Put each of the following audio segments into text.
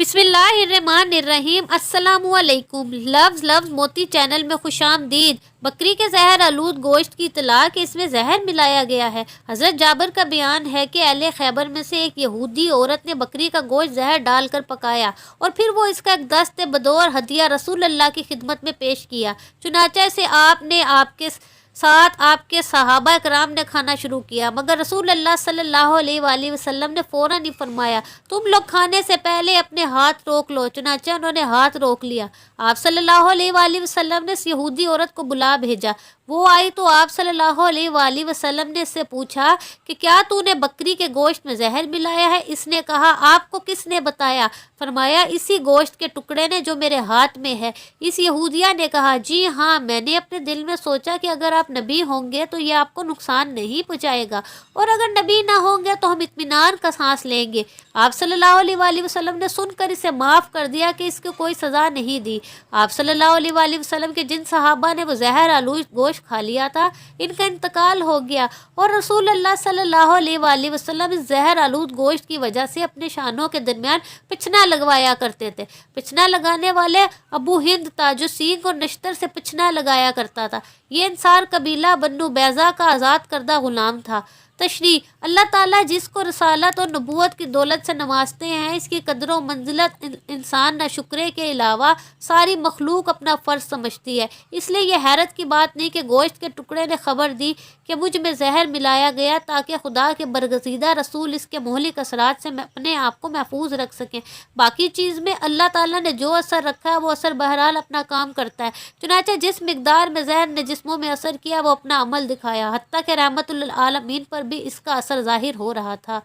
बिस्मिल्लाहिर्रहमानिर्रहीम। अस्सलामुअलैकुम। लफ्ज़ मोती चैनल में खुशामदीद। बकरी के जहर आलूद गोश्त की इत्तला कि इसमें जहर मिलाया गया है। हज़रत जाबिर का बयान है कि अहले खैबर में से एक यहूदी औरत ने बकरी का गोश्त जहर डालकर पकाया और फिर वो इसका एक दस्त बदौर हदिया रसूल अल्लाह की खिदमत में पेश किया। चुनांचे से आपने आपके साथ आपके सहाबा कराम ने खाना शुरू किया, मगर रसूल अल्लाह सल्लल्लाहु अलैहि वसल्लम ने फ़ौरन ही फरमाया, तुम लोग खाने से पहले अपने हाथ रोक लो। चुनांचे उन्होंने हाथ रोक लिया। आप सल्लल्लाहु अलैहि वसल्लम ने इस यहूदी औरत को बुला भेजा। वो आई तो आप सल्लल्लाहु अलैहि वसल्लम ने इससे पूछा कि क्या तूने बकरी के गोश्त में जहर मिलाया है? इसने कहा, आपको किसने बताया? फरमाया, इसी गोश्त के टुकड़े ने जो मेरे हाथ में है। इस यहूदिया ने कहा, जी हाँ, मैंने अपने दिल में सोचा कि अगर आप नबी होंगे तो ये आपको नुकसान नहीं पहुँचाएगा, और अगर नबी ना होंगे तो हम इत्मीनान का सांस लेंगे। आप सल्लल्लाहु अलैहि वसल्लम ने सुनकर इसे माफ़ कर दिया कि इसको कोई सज़ा नहीं दी। आप सल्लल्लाहु अलैहि वसल्लम के जिन सहाबा ने वो जहर आलूद गोश्त खा लिया था, इनका इंतकाल हो गया, और रसूल अल्लाह सल्लल्लाहु अलैहि वसल्लम इस जहर आलूद गोश्त की वजह से अपने शानों के दरमियान पिछना लगवाया करते थे। पिछना लगाने वाले अबू हिंद था, जो सींग और नश्तर से पिछना लगाया करता था। ये अंसार कबीला बन्नू बैज़ा का आज़ाद करदा गुलाम था। तशरी अल्लाह ताला जिसको रसालत और नबूवत की दौलत से नवाजते हैं, इसकी कदर व मंजिलत इंसान न शुक्रे के अलावा सारी मखलूक अपना फ़र्ज समझती है। इसलिए यह हैरत की बात नहीं कि गोश्त के टुकड़े ने खबर दी कि मुझ में जहर मिलाया गया, ताकि खुदा के बरगज़ीदा रसूल इसके मोहलिक असरात से अपने आप को महफूज रख सकें। बाकी चीज़ में अल्लाह ताला ने जो असर रखा है, वो असर बहरहाल अपना काम करता है। चुनांचे जिस मिकदार में जहर ने जिस्मों में असर किया, वो अपना अमल दिखाया, हत्ता के रहमतुल आलमीन पर भी इसका असर जाहिर हो रहा था।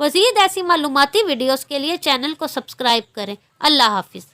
मज़ीद ऐसी मालूमाती वीडियोस के लिए चैनल को सब्सक्राइब करें। अल्लाह हाफिज़।